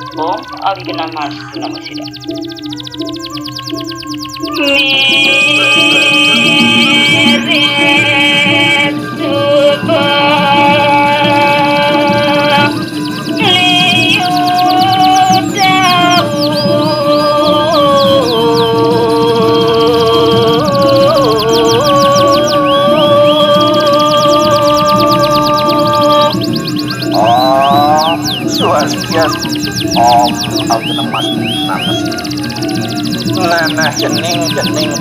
Om Avigenamas Namasida. Mere Subah Liu Swastiastu Om Avigenamas Namasida. Nanah jening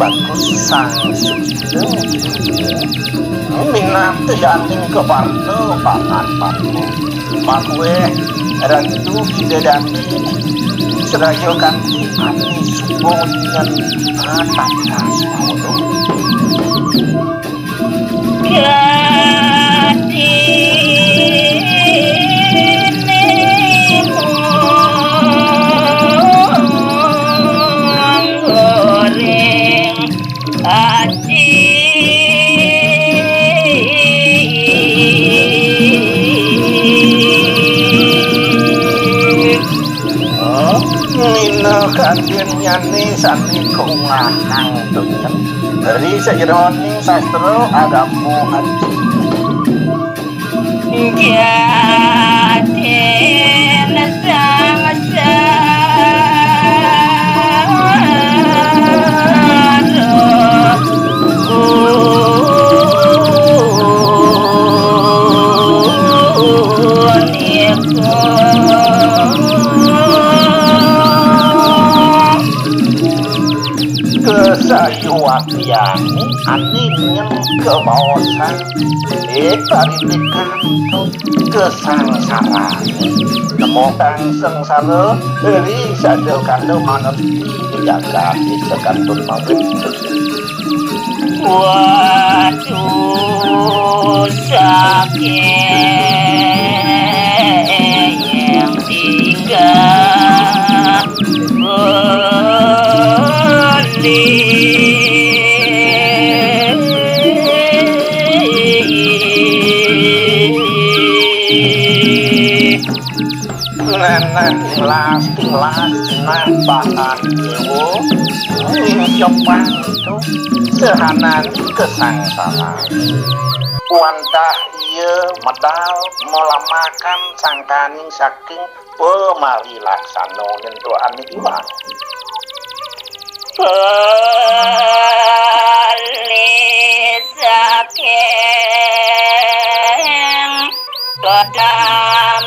bagus sang suci minate yaning keparno pangan paku makwe ratu bidadari serayo kanti ani subonyan atakas maulo Kadir nyani sani kunganang dunyan dari sejeroning sastro agamu haji Jaden sang kesayuakyani aning kebawasan taritikan kesangsarani nemo kang sengsara eri sadel kandel manesti dijaga sekantun mawit waduh sakit yang tinggal lasting bahan dewo coba itu sehanan kesangsaraan wantah iya medal melamakan sangkaning saking pemari laksana nentuan iwak Pelisaking Kodam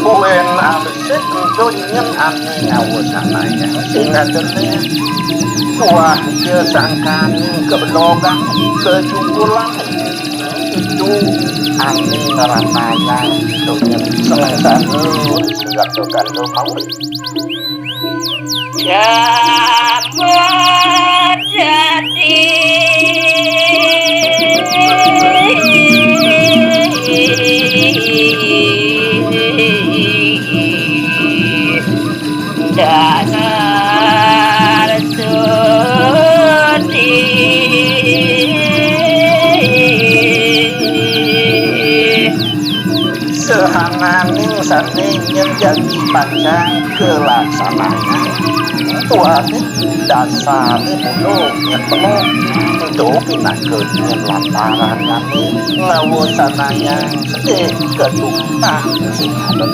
Kuen abisik dunyen ane ngawasanaya sehingga dene wah dia sangkaning kebelogang kejumpulan itu ane ngeranaya dunyen seneng sanun segala mau Jamu jadi dasar suci sehananing sandingnya jadi panjang kelaksanaan tuane dasare mulo yang penuh untuk pinakeun lantaran kami ngawasanaya sedih keduka sing ada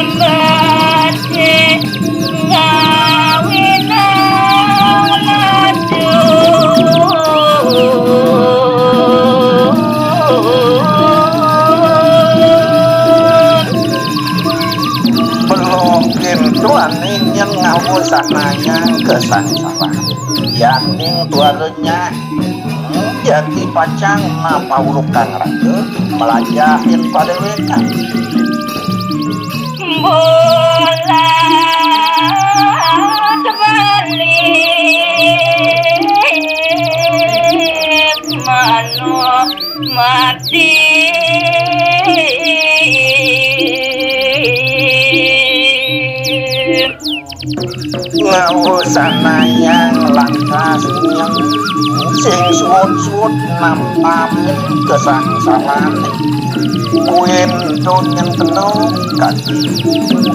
Gambace ngawinang ladu belum tuan yang ngawasananya kesangsaraan yaning tuarenya jadi pacang mapaulukan raga melajahin pada mereka bola terbalik manu mati ngawusanayang lantas nyem sing suwut-suwut nampamin kesangsaran kuin tunyen penuh kaki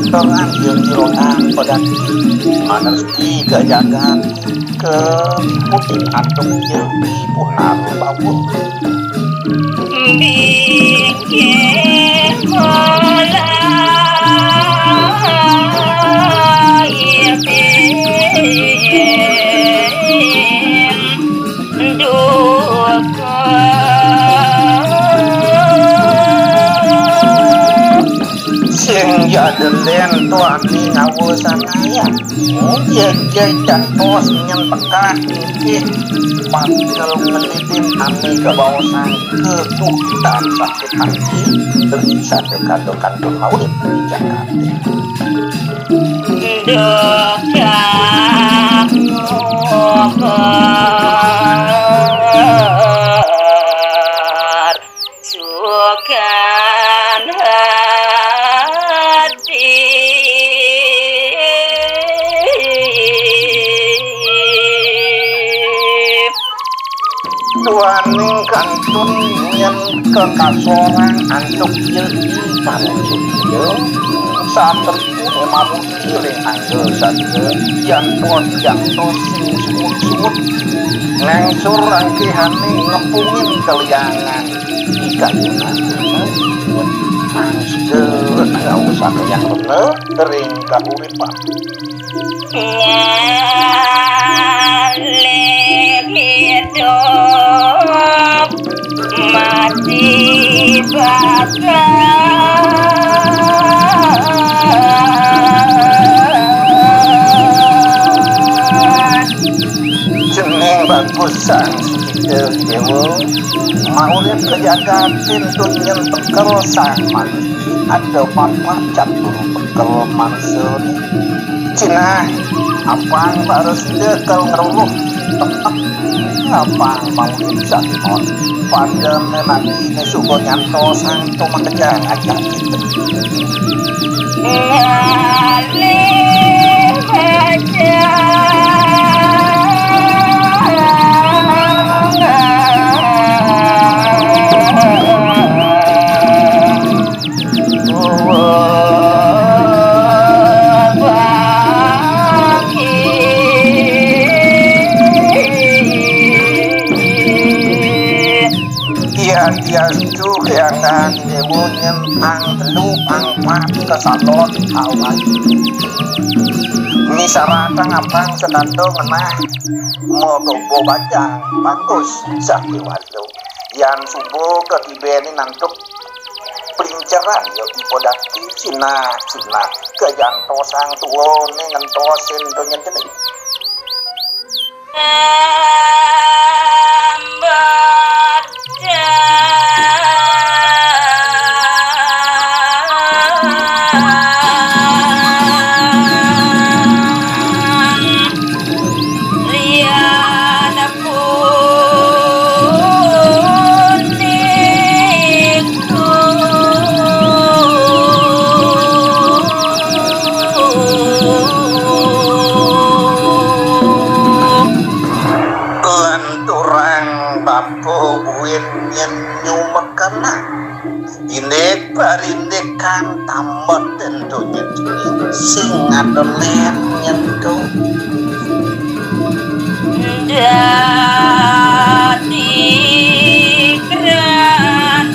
dengan jengkironan pedan manesti kejagaan ke mungkin atung jebi punar babun bikin mulai sing jadelen tuan ni ngawusanaya jejej dan tos nyen pekat ikih pakal ngelitin ami ke bawah sang ketutan sakit hati bisa dekat-dekat maulid di Jakarta sukan hati tuaning kantun yang kekasoran antuk jadi kanjut ya saat emang pilih anggo saja yang bos yang tosin sumut-sumut nengsur rangkihani ngepungin keliangan ikayunan angster nggak usah yang bener kering kahuripan ngalih hidup mati bakal jeneng bagus sang dewa maulid kejagatin tunyen pekel saman ada papa catur pekel mansun cina apang harus dekel ngeruh tetap apang maulid satimon pada memang ini suko nyanto sang toma kejang aja ngalih aja dia itu keangan dewonyen ang telu ang mat kesalon awan ini saratang abang sedando menah mogobo bajang bagus sakti wado yang subuh ketibeni nantuk pelinceran yo ipodati cina kejantosang tuone ngentosin donyen jenis Inek parindekan tambah tentunya sing adolen nyentuh dadi keratan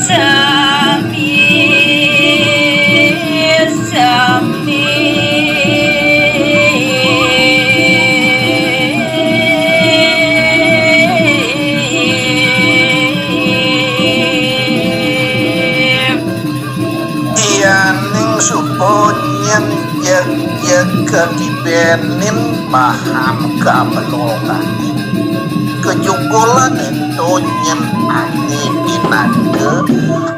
sami suponyen jeg ketibenin paham kamelokan kejukulan entonyen ani pinade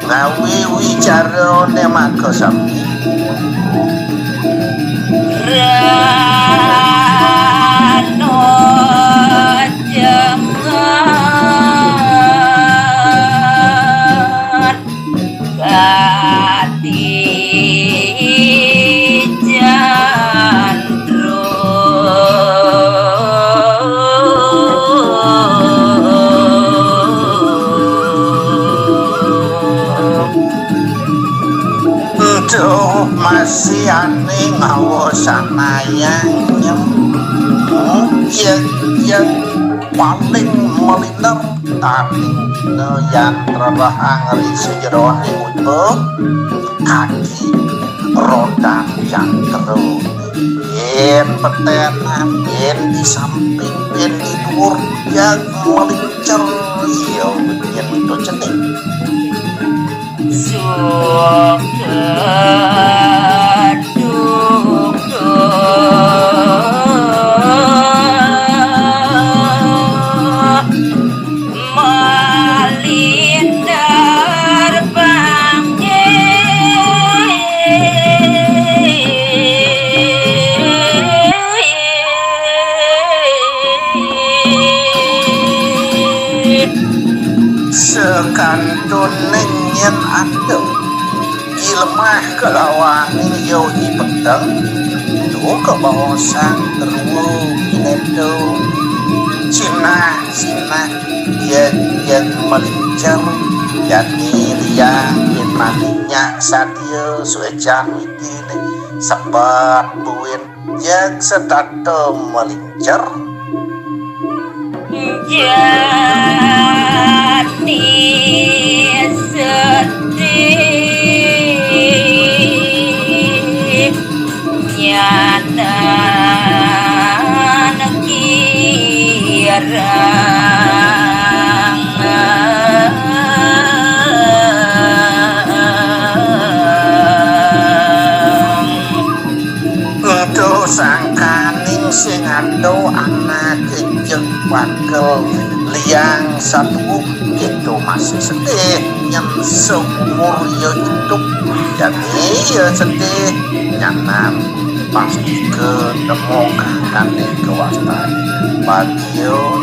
ngawi wicara ne makasami rano jangan masih aneh ngawasan ayang yang paling meliner tapi yang terbahang risu jeroani untuk kaki roda jangkru yen petenan yen di samping yen di dhuwur yang melincer iya yen itu cening sekantun yen adem lemah kelawanin yo di pedang tuh ke bawah sang terumu itu Cina yang melincar jadi yang maninya sadio suejan ini sebat buin yang setato melincar jadi sedih nyata nekirang untuk sangkaning sing ado anak kejeng bakal liang satu itu masih sedih yang seumur yo hidup jadi ya sedih nyaman pasti ketemu kakane kewastan bagio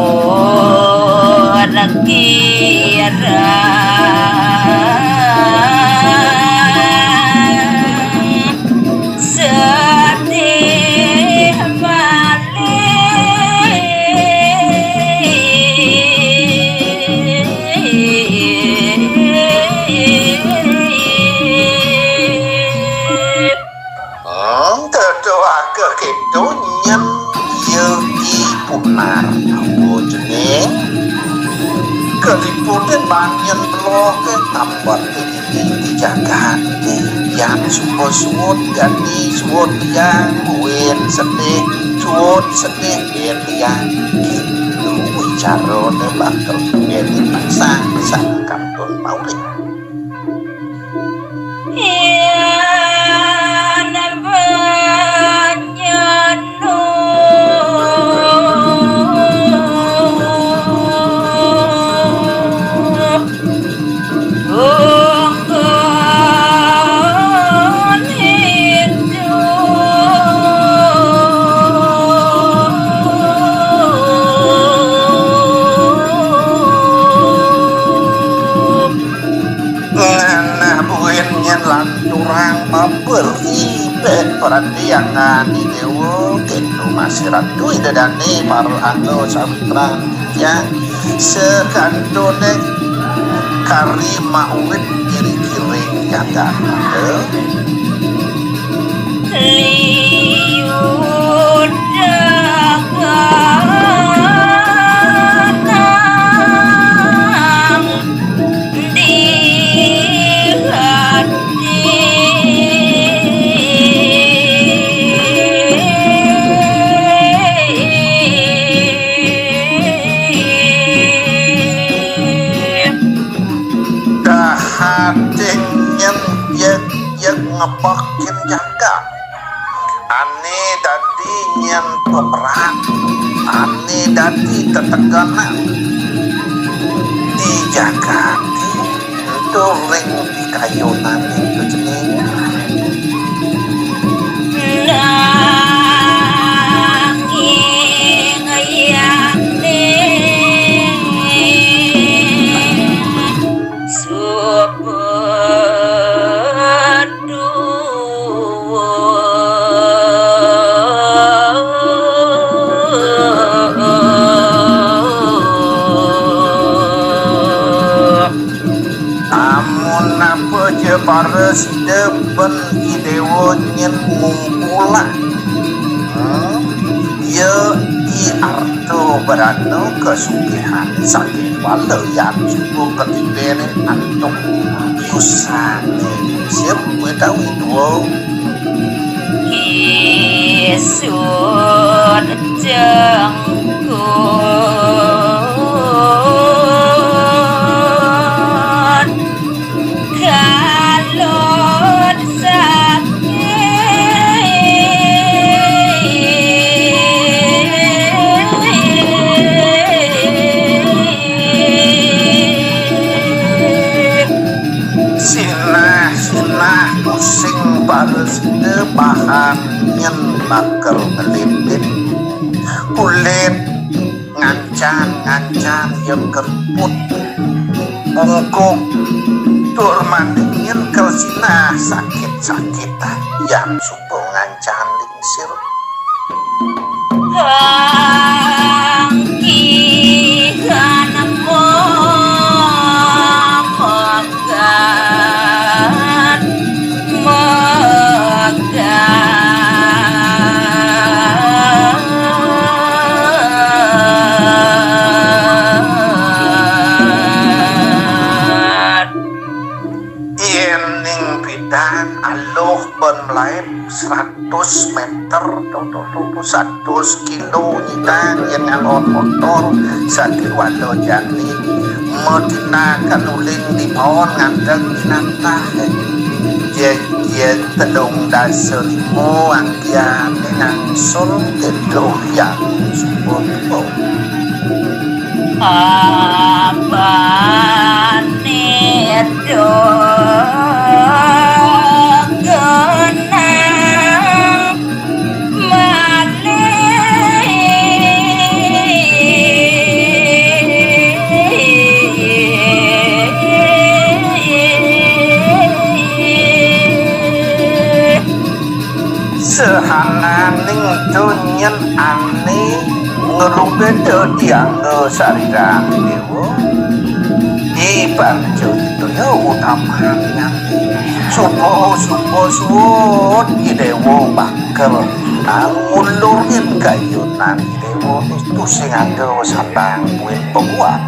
suara kirang sedih gitu nyem ye ibu nar jeneng keliputan banyak loh ke tambah di jagati yang suwut jadi suwut yang win sedih suwut sedih yang gitu bicara bakal menjadi pasang kantun paulik perhatian di dewa itu masih ratu idadane paru ando sawitra yang sekantone kari mauwit kiri kiring kata ngepakin jaga ane dadi nyen peperan ane dadi teteganan dijaga itu ring di kayunan itu jenis nanging ayane Napa je pares depan idewo nyen mungkula. Ya i arto berano kesugihan sakit walau yang cukup ketibene antuk yusane siap gue tahu itu Kisut jengkut kalut sakit sinah pusing pares depahan nyen bakal ngelipit kulit ngancan yang kerput bungkuk tur mandingin kelsinah sakit-sakitan yang supo ngancan lingsir Angkihan iening bidan aloh ben melaip 100 meter atau 100 kilo nyidang yang ngalon motor sakit walau jani medina kanuling di pohon ngandeng dinantah jen telung dasar limo angkian dengan sol itu yang support apa nedo genang sehananing tunyen aneh ngerubeda dianggo sarirang dewa ibarjo itu ya utamanya supo suwut idewo bakal ngulurin kayunan idewo itu sing ada sambang buin penguat